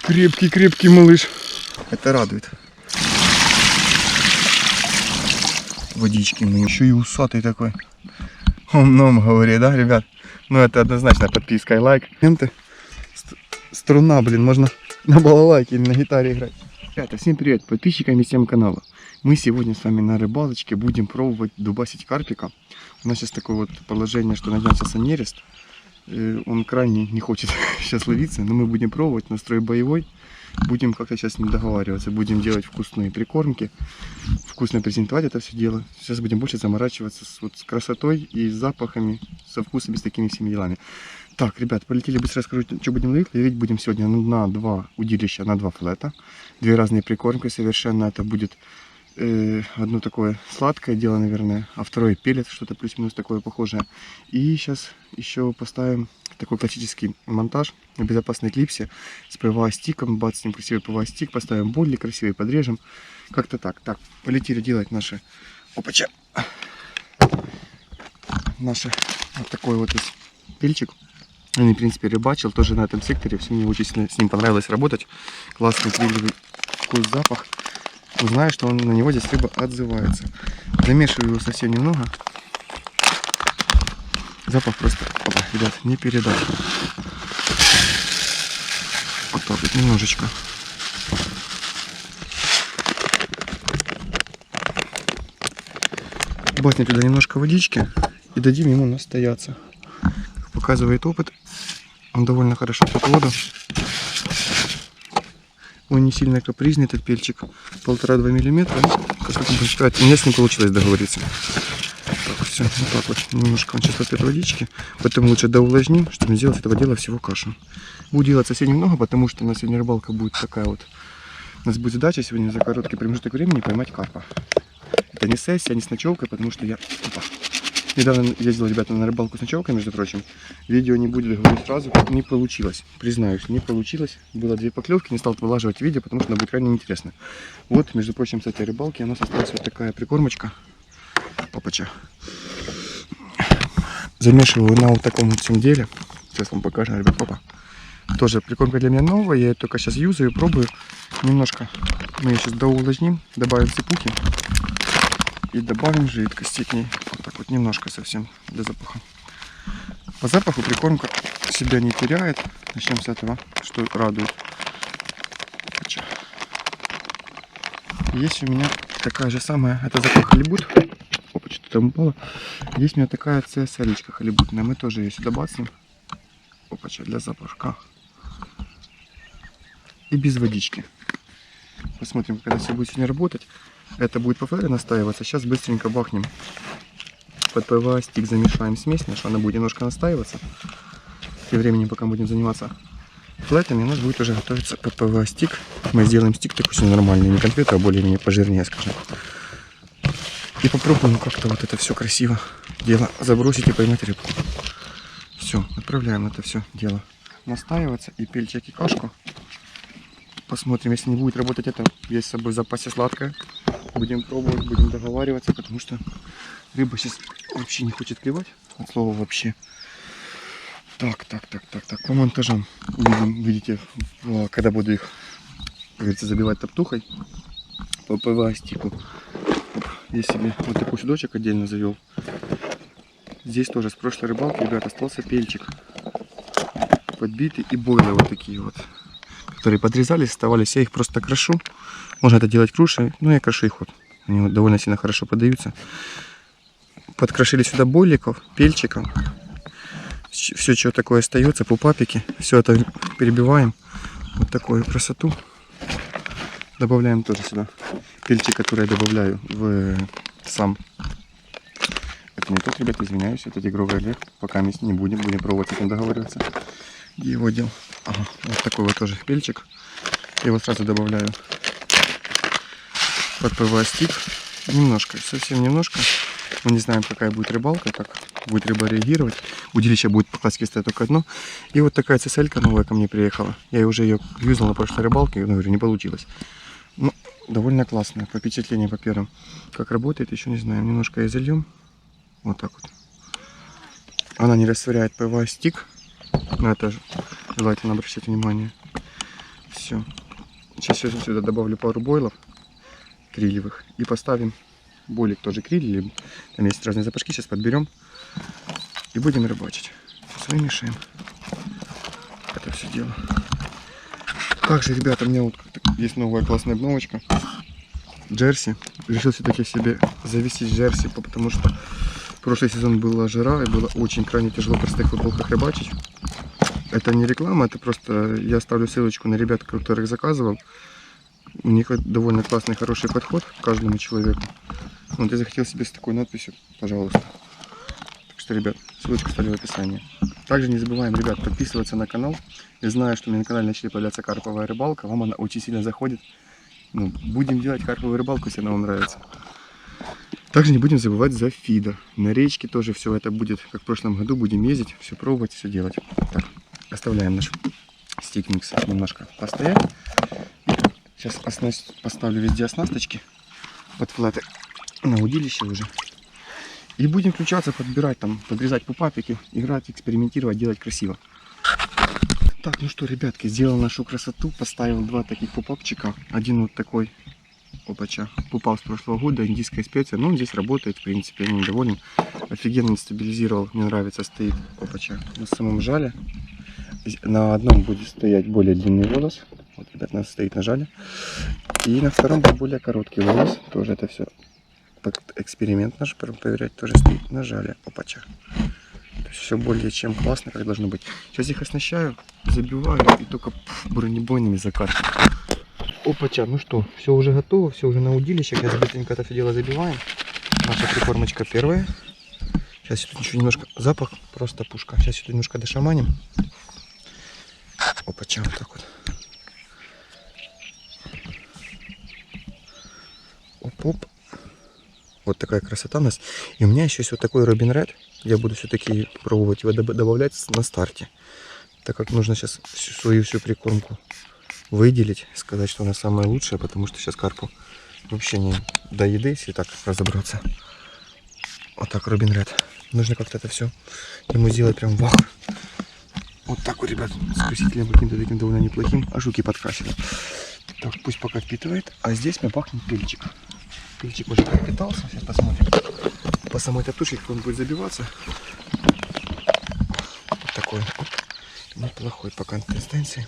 Крепкий малыш. Это радует. Водички, ну еще и усатый такой. Ом-ном говорит, да, ребят? Ну это однозначно подписка и лайк. Струна, блин, можно на балалайке или на гитаре играть. Ребята, всем привет, подписчикам и всем канала. Мы сегодня с вами на рыбалочке будем пробовать дубасить карпика. У нас сейчас такое вот положение, что начался нерест. Он крайне не хочет сейчас ловиться, но мы будем пробовать, настрой боевой. Будем как-то сейчас с ним договариваться, будем делать вкусные прикормки, вкусно презентовать это все дело. Сейчас будем больше заморачиваться с красотой и с запахами, со вкусами, с такими всеми делами. Так, ребят, полетели, быстро расскажу, что будем ловить. Ловить будем сегодня на 2 удилища, на 2 флета. 2 разные прикормки совершенно. Это будет одно такое сладкое дело, наверное, а второе пеллет, что-то плюс-минус такое похожее. И сейчас еще поставим такой классический монтаж на безопасной клипсе с ПВА-стиком. Бацнем красивый ПВА-стик, поставим болли красивый, подрежем. Как-то так. Так, полетели делать наши... Опача! Наши вот такой вот пельчик. Он, в принципе, рыбачил тоже на этом секторе. Все мне очень сильно с ним понравилось работать. Классный, приятный вкус, запах. Узнаю, что он, на него здесь рыба отзывается. Замешиваю его совсем немного. Запах просто, опа, ребят, не передать. Вот так вот, немножечко. Баснем туда немножко водички и дадим ему настояться. Как показывает опыт, он довольно хорошо пьет воду. Он не сильно капризный, этот пельчик, 1,5-2 миллиметра. У меня с ним получилось договориться. Так, все, вот так вот, немножко он сейчас попьет водички, поэтому лучше доувлажним, чтобы сделать этого дела всего кашу. Буду делать совсем немного, потому что у нас сегодня рыбалка будет такая вот. У нас будет задача сегодня за короткий промежуток времени поймать карпа. Это не сессия, не с ночевкой, потому что я... Опа. Недавно ездил, ребята, на рыбалку с ночевкой, между прочим. Видео не будет, говорю сразу, не получилось. Признаюсь, не получилось. Было 2 поклевки, не стал вылаживать видео, потому что оно будет крайне интересно. Вот, между прочим, с этой рыбалки у нас осталась вот такая прикормочка. Опача. Замешиваю на вот таком вот всем деле. Сейчас вам покажу, ребят, опа. Тоже прикормка для меня новая, я ее только сейчас юзаю, пробую. Немножко мы ее сейчас доувлажним, добавим цепухи. И добавим жидкости к ней. Вот так вот немножко совсем для запаха. По запаху прикормка себя не теряет. Начнем с этого, что радует. Есть у меня такая же самая, это запах халибут. Опа, что-то там упало. Есть у меня такая CSL-очка халибутная. Мы тоже ее сюда бацнем. Опа, для запашка. И без водички. Посмотрим, когда все будет сегодня работать. Это будет по флэре настаиваться. Сейчас быстренько бахнем под ПВА-стик, замешаем смесь нашу. Она будет немножко настаиваться. Тем временем, пока будем заниматься флетами, у нас будет уже готовиться под ПВА-стик. Мы сделаем стик такой себе нормальный, не конфету, а более-менее пожирнее, скажем. И попробуем как-то вот это все красиво дело забросить и поймать рыбку. Все, отправляем это все дело настаиваться. И пельчик, и кашку. Посмотрим, если не будет работать это, есть с собой в запасе сладкое. Будем пробовать, будем договариваться, потому что рыба сейчас вообще не хочет клевать. От слова вообще. Так. По монтажам видите, когда буду их, как говорится, забивать топтухой по ПВА-стику. Я себе вот такой судочек отдельно завел. Здесь тоже с прошлой рыбалки, ребят, остался пельчик подбитый и бойлы вот такие вот, которые подрезались, оставались. Я их просто крошу. Можно это делать крушей, но я крошу их вот. Они довольно сильно хорошо поддаются. Подкрошили сюда бойликов, пельчиков. Все, что такое остается, пупапики. Все это перебиваем. Вот такую красоту. Добавляем тоже сюда пельчик, который я добавляю в сам. Это не тот, ребята, извиняюсь. Это тигровый олег. Пока мы не будем пробовать с этим договариваться. Где его дел? Ага, вот такой вот тоже пельчик. Я его сразу добавляю под ПВА-стик. Немножко, совсем немножко. Мы не знаем, какая будет рыбалка, как будет рыба реагировать. Удилище будет по классике стоять только одно. И вот такая цеселька новая ко мне приехала. Я уже ее юзал на прошлой рыбалке, но говорю, не получилось. Ну, довольно классная. По впечатлениям, по первым. Как работает, еще не знаем. Немножко ее зальем. Вот так вот. Она не растворяет ПВА-стик. На это же желательно обращать внимание. Все. Сейчас я сюда добавлю пару бойлов крилевых и поставим болик тоже криль. Там есть разные запашки, сейчас подберем и будем рыбачить. Сейчас вымешаем это все дело. Также, ребята, у меня вот есть новая классная обновочка. Джерси. Решил все-таки себе завести джерси, потому что прошлый сезон была жара и было очень крайне тяжело в простых футболках рыбачить. Это не реклама, это просто я ставлю ссылочку на ребят, которых заказывал. У них довольно классный, хороший подход к каждому человеку. Вот я захотел себе с такой надписью, пожалуйста. Так что, ребят, ссылочку ставлю в описании. Также не забываем, ребят, подписываться на канал. Я знаю, что у меня на канале начали появляться карповая рыбалка. Вам она очень сильно заходит. Ну, будем делать карповую рыбалку, если она вам нравится. Также не будем забывать за фидер. На речке тоже все это будет, как в прошлом году. Будем ездить, все пробовать, все делать. Так, оставляем наш стик-микс немножко постоять. Сейчас поставлю везде оснасточки под флеты на удилище уже. И будем включаться, подбирать там, подрезать пупапики, играть, экспериментировать, делать красиво. Так, ну что, ребятки, сделал нашу красоту. Поставил два таких пупапчика. Один вот такой, опача, пупал с прошлого года, индийская специя. Но он здесь работает, в принципе, я недоволен. Офигенно стабилизировал, мне нравится, стоит, опача, на самом жале. На одном будет стоять более длинный волос. Вот, ребят, у нас стоит на жале. И на втором будет более короткий волос. Тоже это все эксперимент наш проверять. Тоже стоит на жале. Опача. То есть все более чем классно, как должно быть. Сейчас их оснащаю, забиваю и только бронебойными закатываю. Опача, ну что, все уже готово, все уже на удилище. Сейчас быстренько это все дело забиваем. Наша прикормочка первая. Сейчас тут еще немножко, запах просто пушка. Сейчас тут немножко дошаманим. Опача, вот так вот. Оп-оп. Вот такая красота у нас. И у меня еще есть вот такой Робин Ред. Я буду все-таки пробовать его добавлять на старте. Так как нужно сейчас свою всю прикормку выделить. Сказать, что она самая лучшая. Потому что сейчас карпу вообще не до еды, если так разобраться. Вот так Робин Ред. Нужно как-то это все ему сделать прям вах. Вот так вот, ребят, с красителем каким-то таким довольно неплохим. А жуки подкрасили. Так, пусть пока впитывает. А здесь мне пахнет пильчик. Пильчик уже пропитался. Сейчас посмотрим по самой татушке, как он будет забиваться. Вот такой неплохой по консистенции.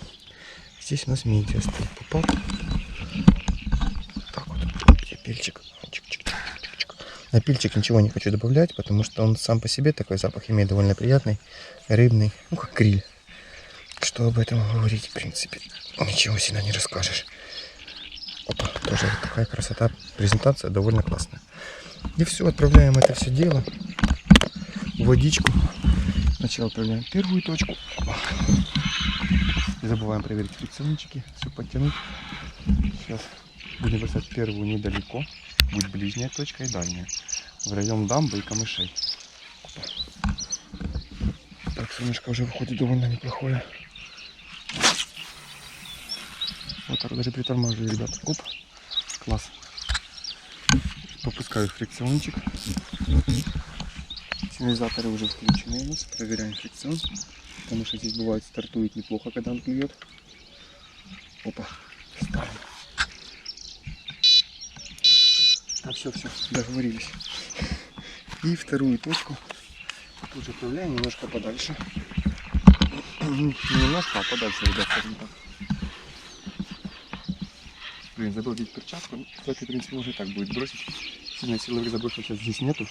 Здесь у нас мидия стоит. Попал. Так вот. Где пильчик? Чик-чик-чик-чик. На пильчик ничего не хочу добавлять, потому что он сам по себе такой запах имеет довольно приятный. Рыбный. Ну как гриль. Что об этом говорить, в принципе. Ничего сильно не расскажешь. Опа, тоже такая красота. Презентация довольно классная. И все, отправляем это все дело в водичку. Сначала отправляем первую точку. Не забываем проверить фрикциончики, все подтянуть. Сейчас будем бросать первую недалеко. Будет ближняя точка и дальняя. В район дамбы и камышей. Опа. Так, солнышко уже выходит довольно неплохое. Вот так даже притормаживаю, ребят. Оп, класс. Попускаю фрикциончик. Сигнализаторы уже включены у нас. Проверяем фрикцион. Потому что здесь бывает стартует неплохо, когда он клюет. Опа, ставим. Так, все, договорились. И вторую точку тут же отправляем немножко подальше. Не немножко, а подальше, ребят, скажем так. Блин, забыл взять перчатку. Кстати, в принципе, уже так будет бросить. Сильной силовых забросов сейчас здесь нету.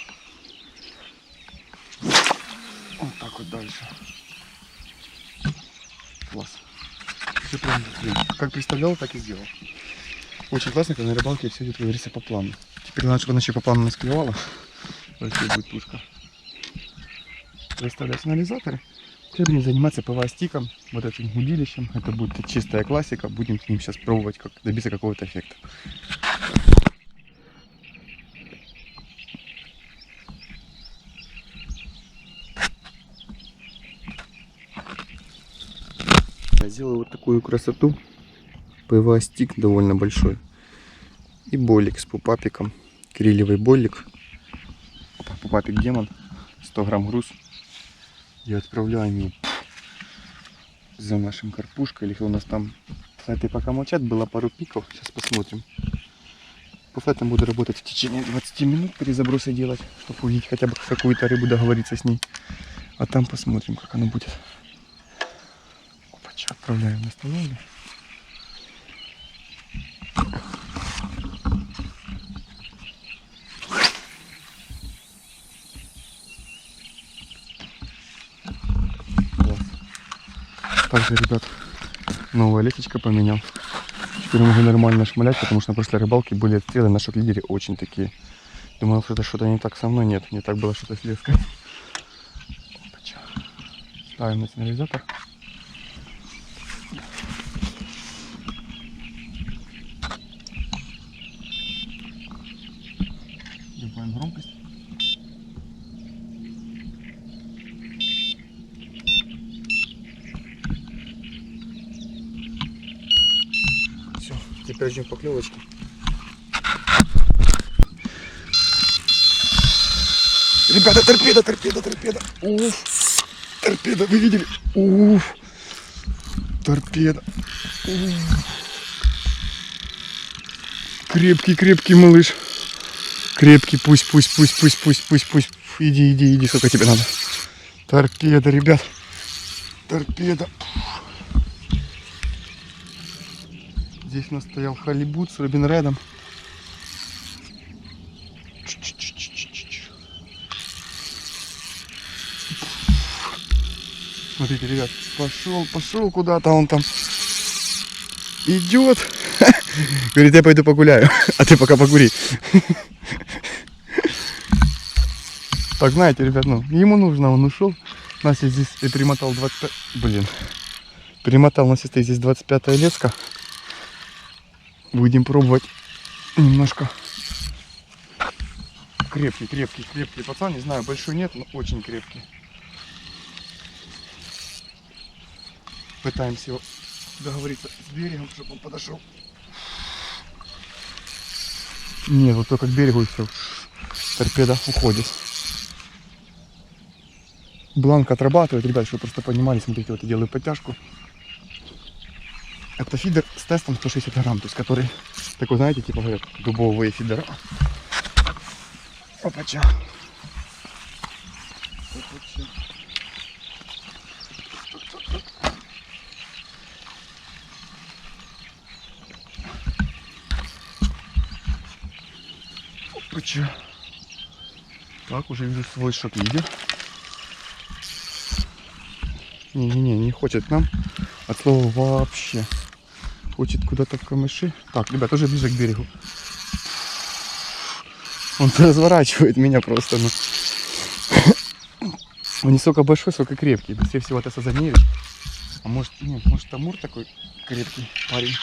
Вот так вот дальше. Класс. Все прям, блин, как представлял, так и сделал. Очень классно, когда на рыбалке все идет, как говорится, по плану. Теперь надо, чтобы она еще по плану нас клевала. Вообще будет пушка. Расставляю сигнализаторы. Теперь будем заниматься ПВА-стиком, вот этим удилищем. Это будет чистая классика. Будем с ним сейчас пробовать, как добиться какого-то эффекта. Я сделаю вот такую красоту. ПВА-стик довольно большой. И болик с пупапиком. Крилевый болик. Пупапик демон. 100 грамм груз. И отправляем его за нашим карпушкой, или у нас там, кстати, пока молчат, было пару пиков, сейчас посмотрим. По флетам буду работать в течение 20 минут, перезабросы делать, чтобы увидеть хотя бы какую-то рыбу, договориться с ней. А там посмотрим, как оно будет. Опача, отправляем на столовую. Также, ребят, новая лесечка поменял. Теперь могу нормально шмалять, потому что на прошлой рыбалке были отстрелы на шок-лидере очень такие. Думал, что это что-то не так со мной. Нет, не так было что-то с леской. Ставим на сигнализатор. Добавим громкость. Все, теперь ждем поклевочки. Ребята, торпеда, торпеда, торпеда. Уф. Торпеда, вы видели? Уф. Торпеда. Уф. Крепкий, крепкий малыш. Крепкий, пусть. Иди, сколько тебе надо. Торпеда, ребят. Торпеда. Здесь у нас стоял халибут с робинредом. Смотрите, ребят, пошел куда-то, он там идет. Говорит, я пойду погуляю, а ты пока погури. Так, знаете, ребят, ну, ему нужно, он ушел. У нас здесь и примотал 25... Блин. Примотал на сестры здесь 25-я леска. Будем пробовать немножко. Крепкий пацан. Не знаю, большой нет, но очень крепкий. Пытаемся его договориться с берегом, чтобы он подошел. Нет, вот только к берегу и все. Торпеда уходит. Бланк отрабатывает, ребят, чтобы вы просто понимали, смотрите, вот я делаю подтяжку. Это фидер с тестом 160 грамм, то есть который, такой, знаете, типа говорят, дубовые фидера. Опача. Опача. Так, уже вижу свой шок-лидер. Не хочет к нам от слова вообще. Хочет куда-то в камыши. Так, ребят, уже ближе к берегу. Он разворачивает меня просто. Ну. Он не столько большой, сколько крепкий. Быстрее всего это сазанеешь. А может, нет, может Амур такой крепкий парень.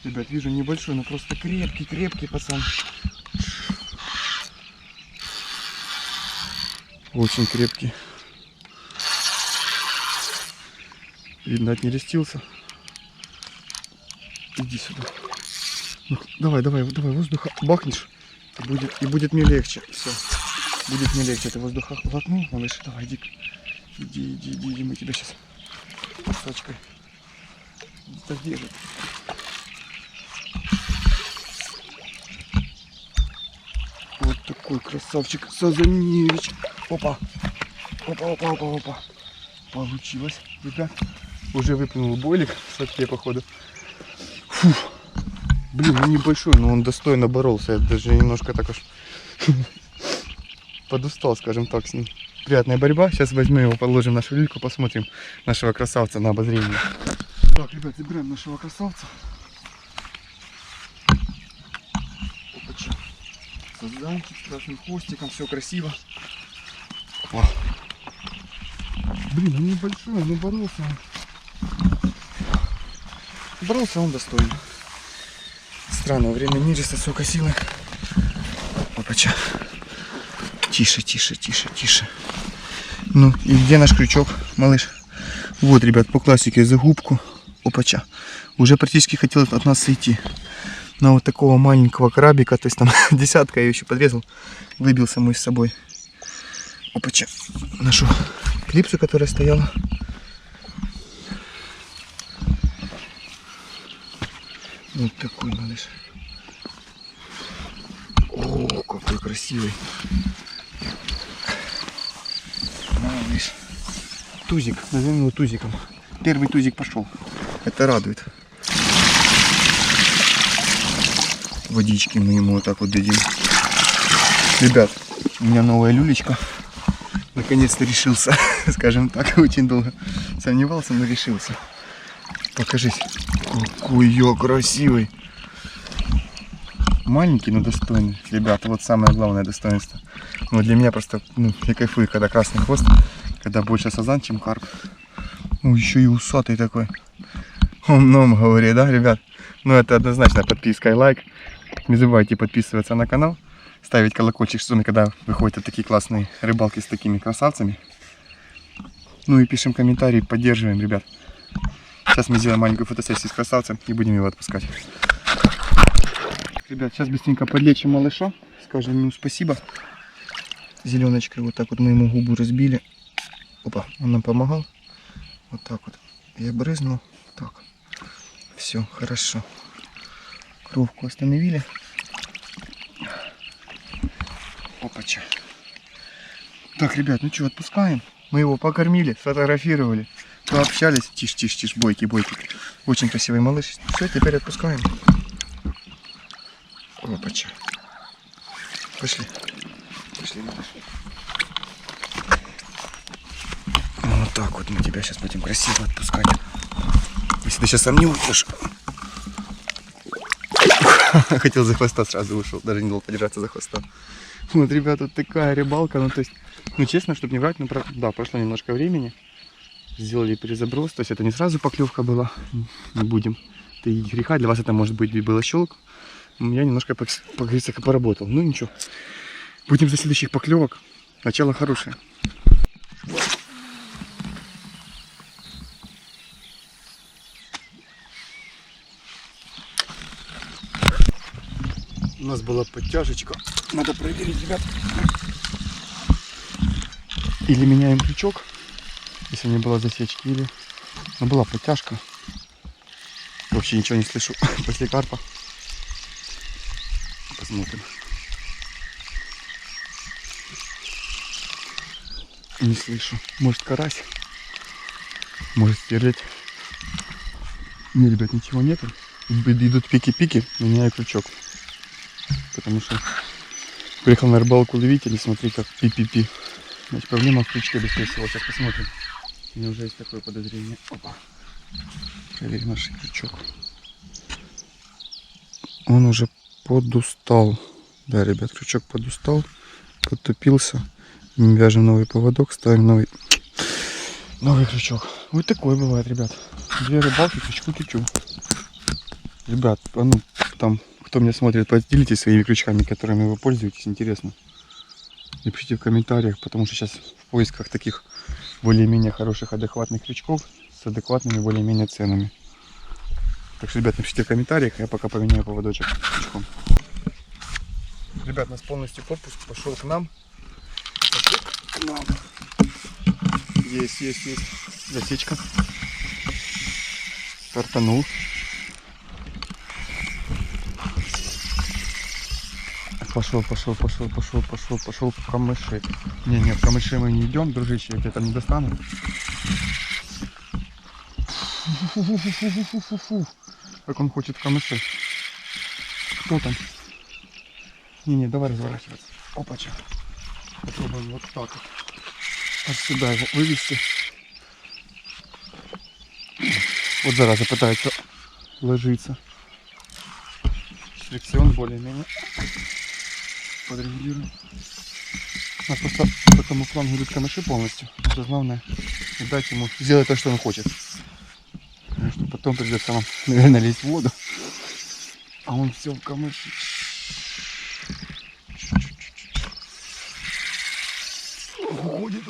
Ребят, вижу небольшой, но просто крепкий пацан. Очень крепкий. Видно, отнерестился. Иди сюда. Ну, давай воздуха бахнешь. И будет мне легче. Все. Будет мне легче. Ты воздуха глотнул, малыш. Давай, иди. Мы тебя сейчас пасочкой задержим. Вот такой красавчик Сазаневич. Опа. Получилось, ребят. Уже выплюнул бойлик в садке, походу. Фух. Блин, ну небольшой, но он достойно боролся. Я даже немножко так аж подустал, скажем так, с ним. Приятная борьба. Сейчас возьмем его, положим в нашу лильку, посмотрим нашего красавца на обозрение. Так, ребят, забираем нашего красавца. Опача. Сазанчик с красным хвостиком, все красиво. Опа. Блин, он небольшой, но боролся. Боролся он достойно. Странное время нереста, сколько силы. Опача. Тише. Ну, и где наш крючок, малыш? Вот, ребят, по классике за губку. Опача. Уже практически хотел от нас сойти. на вот такого маленького крабика. То есть там десятка, я ее еще подрезал. Выбился мой с собой. Опача. Нашу клипсу, которая стояла. Вот такой малыш. О, какой красивый. Малыш. Тузик, назовем его тузиком. Первый тузик пошел. Это радует. Водички мы ему вот так вот дадим. Ребят, у меня новая люлечка. Наконец-то решился. Скажем так, очень долго сомневался, но решился. Покажись. Какой я красивый. Маленький, но достойный. Ребята, вот самое главное достоинство. Ну, для меня просто, я кайфую, когда красный хвост, когда больше сазан, чем карп. Ну, еще и усатый такой. Умном говорит, да, ребят? Ну, это однозначно подписка и лайк. Не забывайте подписываться на канал, ставить колокольчик, чтобы когда выходят такие классные рыбалки с такими красавцами. Ну и пишем комментарии, поддерживаем, ребят. Сейчас мы сделаем маленькую фотосессию с красавцем и будем его отпускать. Ребят, сейчас быстренько подлечим малыша, скажем ему спасибо. Зеленочкой вот так вот мы ему губу разбили. Опа, он нам помогал. Вот так вот. Я брызнул. Так. Все, хорошо. Кровку остановили. Опача. Так, ребят, ну что, отпускаем. Мы его покормили, сфотографировали, пообщались. Тише, тише, тише, бойки, бойки. Очень красивый малыш. Все, теперь отпускаем. Опача. Пошли. Пошли, малыш. Вот так вот мы тебя сейчас будем красиво отпускать. Если ты сейчас сам не уйдешь. Хотел за хвоста, сразу ушел. Даже не дал подержаться за хвоста. Вот, ребята, вот такая рыбалка. Ну, то есть, ну, честно, чтобы не врать, ну, да, прошло немножко времени. Сделали перезаброс. То есть, это не сразу поклевка была. Не будем таить греха. Для вас это, может быть, было щелк. Я немножко, как говорится, поработал. Ну, ничего. Будем за следующих поклевок. Начало хорошее. У нас была подтяжечка. Надо проверить, ребят. Или меняем крючок, если не было засечки, или... Но была подтяжка. Вообще ничего не слышу после карпа. Посмотрим. Не слышу. Может, карась. Может, стерлядь. Не, ребят, ничего нету. Идут пики-пики, меняю крючок. Потому что приехал на рыбалку ловить или смотреть, как пи-пи-пи. Значит, проблема в крючке, быстрее всего. Сейчас посмотрим. У меня уже есть такое подозрение. Опа. Проверим наш крючок. Он уже подустал. Да, ребят, крючок подустал. Подтупился. Мы вяжем новый поводок, ставим новый крючок. Вот такое бывает, ребят. Две рыбалки, крючку тючу. Ребят, а ну там, кто меня смотрит, поделитесь своими крючками, которыми вы пользуетесь, интересно. Напишите в комментариях, потому что сейчас в поисках таких более-менее хороших, адекватных крючков с адекватными более-менее ценами. Так что, ребят, напишите в комментариях, я пока поменяю поводочек крючком. Ребят, у нас полностью корпус пошел к нам. К нам. Есть. Засечка. Стартанул. Пошел в камыши. Не, в камыши мы не идем, дружище, я тебя там не достану. Фу. Как он хочет в камыши. Кто там? Не, давай разворачиваться. Опача. Попробуем вот так вот. Аж сюда его вывести. Вот зараза пытается ложиться. Фрикцион более-менее подрегулируем. У нас просто по тому флангу идут камыши полностью. Это главное дать ему сделать то, что он хочет. Потому что потом придется нам, наверное, лезть в воду. А он все в камыши. Уходит.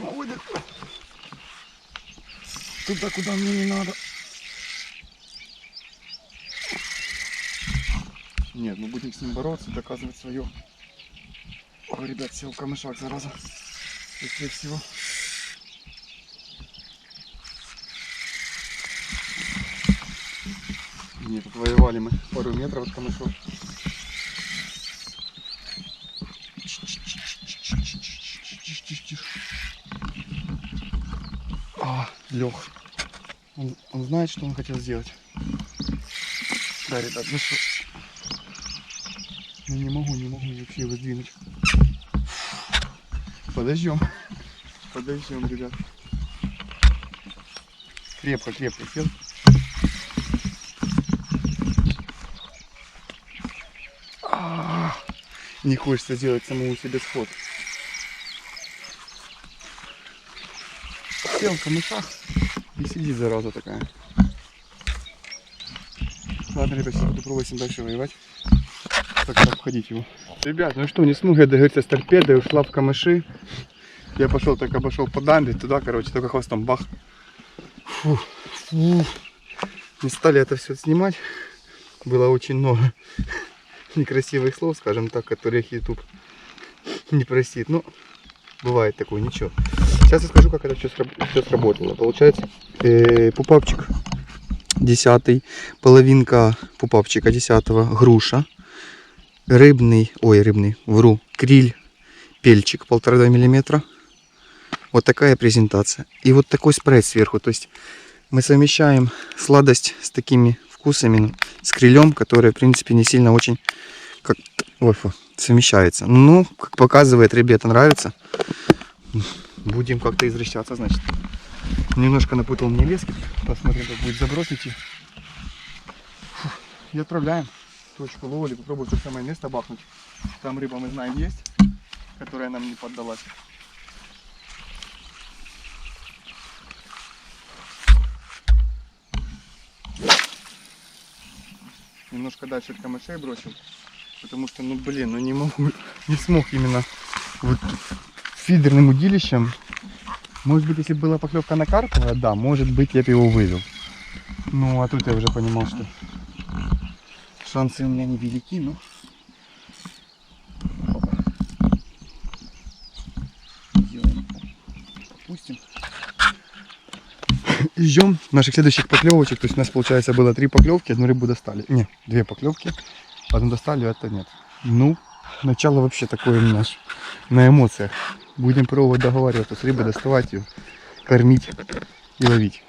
Туда, куда мне не надо. Нет, мы будем с ним бороться, доказывать свое. Ой, ребят, сел в камышах, зараза. Быстрее всего. Нет, тут воевали мы пару метров от камышов. Лех. Он знает, что он хотел сделать. Да, ребят, ну что? Я не могу вообще его сдвинуть. Подождем, ребят. Крепко сел. Не хочется делать самому себе сход. Сел в камышах и сидит, зараза такая. Ладно, ребят, сейчас буду пробовать с ним дальше воевать. Так обходить его. Ребят, ну что, не смог я договориться с торпедой, ушла в камыши. Я пошел, так обошел по дамбе, туда, короче, только хвостом бах. Фу. Не стали это все снимать. Было очень много некрасивых слов, скажем так, которых YouTube не простит. Но бывает такое, ничего. Сейчас я скажу, как это все сработало. Получается, пупапчик 10, половинка пупапчика 10, груша, криль, пельчик 1,5 мм. Вот такая презентация. И вот такой спрайт сверху. То есть мы совмещаем сладость с такими вкусами, с крилем, который, в принципе, не сильно очень совмещается. Ну, как показывает, ребята, нравится. Будем как-то извращаться, значит. Немножко напутал мне лески. Посмотрим, как будет заброс идти. И отправляем точку ловли. Попробую то самое место бахнуть. Там рыба, мы знаем, есть, которая нам не поддалась. Немножко дальше от камышей бросил. Потому что, ну блин, ну не смог именно вот фидерным удилищем. Может быть, если была поклевка на карповое, да, может быть, я бы его вывел. Ну, а тут я уже понимал, что шансы у меня невелики, но... Делаем. Опустим. И ждем наших следующих поклевочек. То есть у нас, получается, было 3 поклевки, одну рыбу достали. Не, 2 поклевки. Одну достали, а это нет. Ну, начало вообще такое у нас на эмоциях. Будем пробовать договариваться с рыбой, доставать ее, кормить и ловить.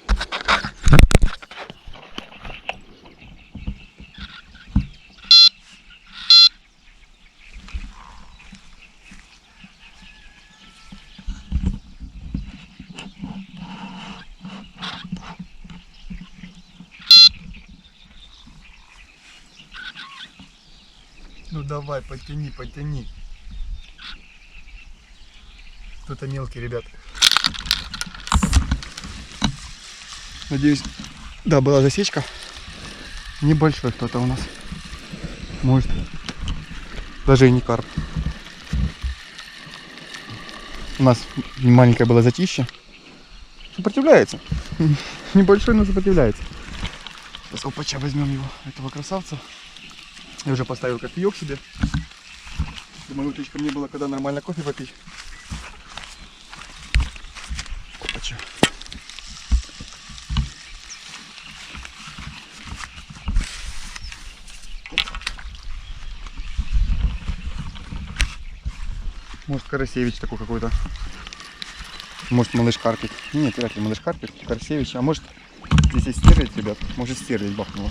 Ну давай, подтяни. Кто-то мелкий, ребят. Надеюсь, да, была засечка. Небольшой кто-то у нас. Может, даже и не карп. У нас маленькое было затище. Сопротивляется. Небольшой, но сопротивляется. Сейчас опача возьмем его, этого красавца. Я уже поставил кофеек себе. Думаю, утречком не было, когда нормально кофе попить. Опача. Может, Карасевич такой какой-то. Может, малыш карпит. Нет, вряд ли малыш карпит. Карасевич. А может, здесь есть стерлядь, ребят. Может, стерлядь бахнула.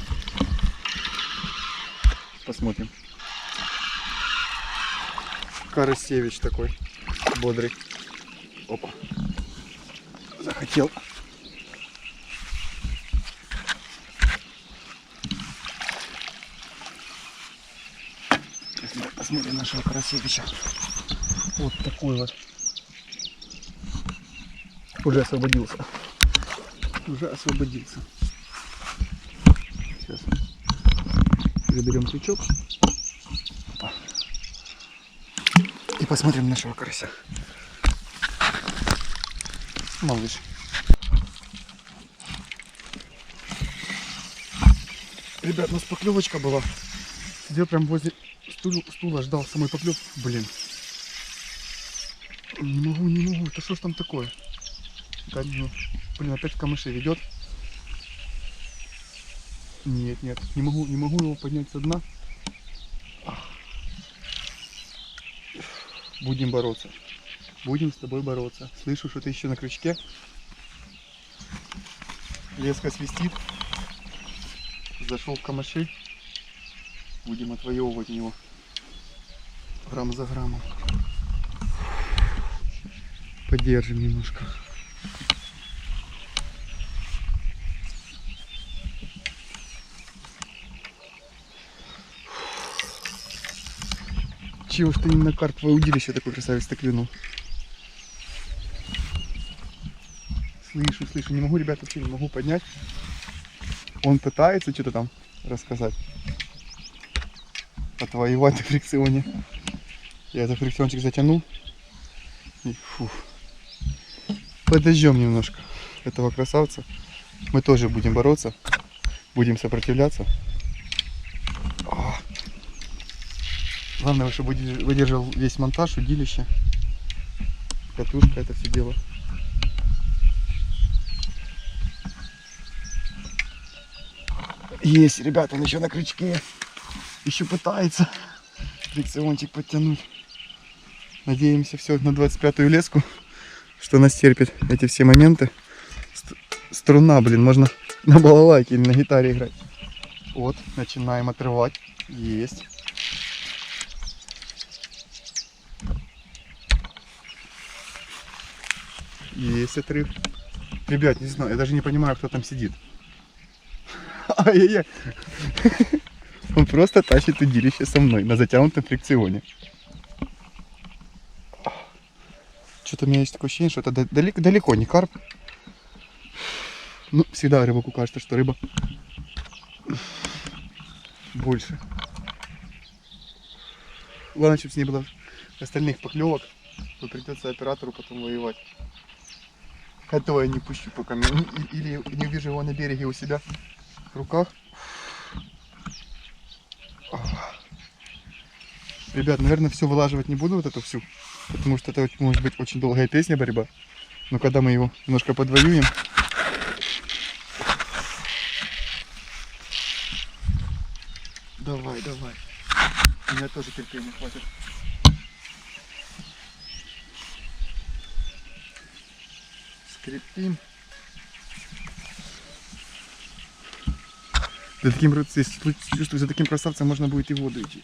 Посмотрим. Карасевич такой. Бодрый. Опа. Захотел. Сейчас мы посмотрим нашего Карасевича. Вот такой вот. Уже освободился. Сейчас заберем крючок. И посмотрим нашего карася. Малыш. Ребят, у нас поклевочка была Сидел прям возле стула, ждал самой поклёв. Блин. Не могу. Это что ж там такое? Да, ну, блин, опять в камыши ведет. Нет, не могу его поднять со дна. Будем бороться. Будем с тобой бороться. Слышу, что ты еще на крючке. Леска свистит. Зашел в камыши. Будем отвоевывать его грамм за граммом. Подержим немножко. Чего ж ты не на карповое удилище такой красавец-то клюнул? Слышу, не могу, ребята, вообще не могу поднять. Он пытается что-то там рассказать. Отвоевать на фрикционе. Я этот фрикциончик затянул. И фух. Подождем немножко этого красавца. Мы тоже будем бороться. Будем сопротивляться. Главное, чтобы выдержал весь монтаж, удилище, катушка, это все дело. Есть, ребята, он еще на крючке. Еще пытается фрикциончик подтянуть. Надеемся, все на 25-ю леску, что нас терпит эти все моменты. Струна, блин, можно на балалайке или на гитаре играть. Вот, начинаем отрывать. Есть. Есть отрыв. Ребят, не знаю, я даже не понимаю, кто там сидит. Ай-яй-яй. Он просто тащит удилище со мной на затянутом фрикционе. Что-то у меня есть такое ощущение, что это далеко не карп. Ну, всегда рыбаку кажется, что рыба больше. Главное, чтобы с ней было остальных поклевок, то придется оператору потом воевать. Этого я не пущу пока. Или не увижу его на береге у себя в руках. Ребят, наверное, все вылаживать не буду, вот эту всю. Потому что это может быть очень долгая песня, борьба. Но когда мы его немножко подвоюем. Давай. У меня тоже терпения хватит. Скрипим. Чувствую, за таким красавцем можно будет и в воду идти.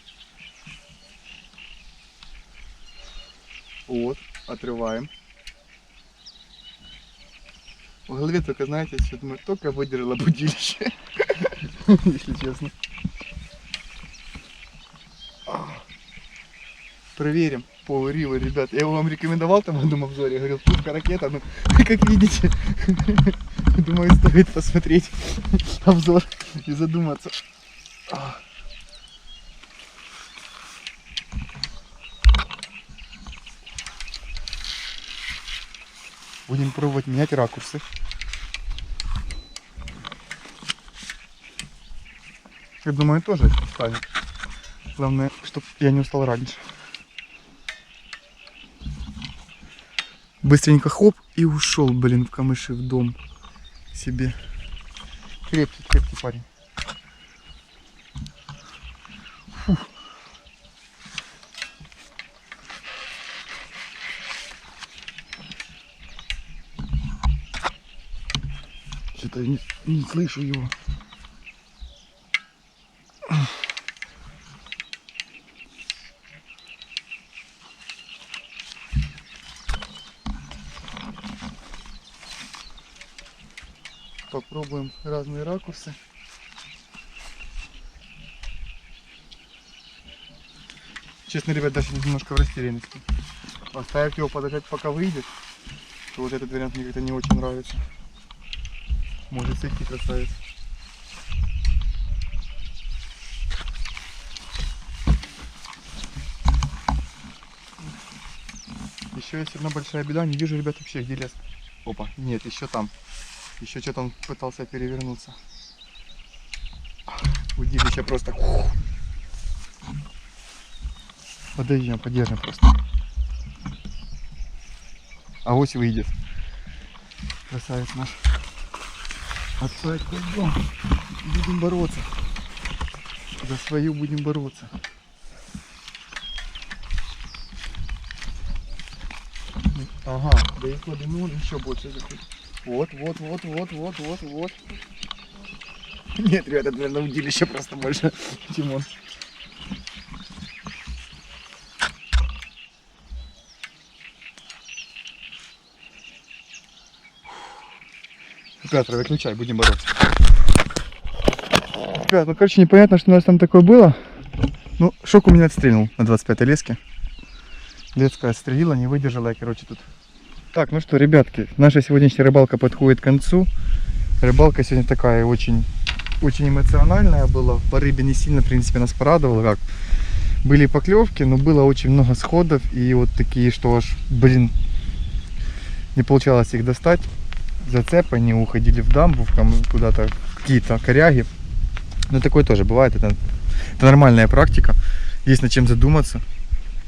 Вот, отрываем. В голове только, знаете, я думаю, только выдержала будилище. Если честно. Проверим Power River, ребят. Я его вам рекомендовал там в одном обзоре. Я говорил, пушка, ракета. Ну, как видите, думаю, стоит посмотреть обзор и задуматься. Будем пробовать менять ракурсы. Я думаю, тоже станет. Главное, чтобы я не устал раньше. Быстренько хоп и ушел, блин, в камыши в дом себе. Крепкий парень. Фух. Что-то я не слышу его. Попробуем разные ракурсы. Честно, ребят, даже немножко в растерянности. Оставив его подождать, пока выйдет, то вот этот вариант мне как-то не очень нравится. Может сойти красавец. Еще есть одна большая беда, не вижу, ребят, вообще где лес. Опа, нет, еще там. Еще что-то он пытался перевернуться. Удилище просто Подождем, подержим просто. А ось выйдет. Красавец наш. Отстать пойдем. Будем бороться. За свою будем бороться. Ага, да и глубину он еще больше заходит. Вот. Нет, ребята, это, наверное, удилище просто больше, чем он. Оператор, выключай, будем бороться. Ребят, ну короче, непонятно, что у нас там такое было. Ну, шок у меня отстрелил на 25-й леске. Леска отстрелила, не выдержала я, короче, тут. Так, ну что, ребятки, наша сегодняшняя рыбалка подходит к концу. Рыбалка сегодня такая очень эмоциональная была. По рыбе не сильно, в принципе, нас порадовало. Как? Были поклевки, но было очень много сходов. И вот такие, что аж, блин, не получалось их достать. Зацепы, они уходили в дамбу, куда-то, какие-то коряги. Но такое тоже бывает. Это нормальная практика. Есть над чем задуматься.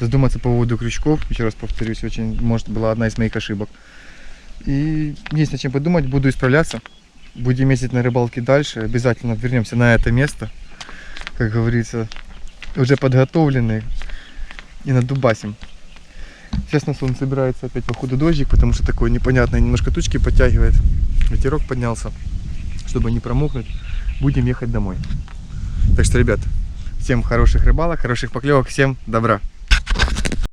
Задуматься по поводу крючков. Еще раз повторюсь, очень, может, была одна из моих ошибок. И есть над чем подумать. Буду исправляться. Будем ездить на рыбалке дальше. Обязательно вернемся на это место. Как говорится, уже подготовленные. И надубасим. Сейчас на солнце собирается опять походу дождик, потому что такой непонятный, немножко тучки подтягивает. Ветерок поднялся. Чтобы не промокнуть, будем ехать домой. Так что, ребят, всем хороших рыбалок, хороших поклевок, всем добра.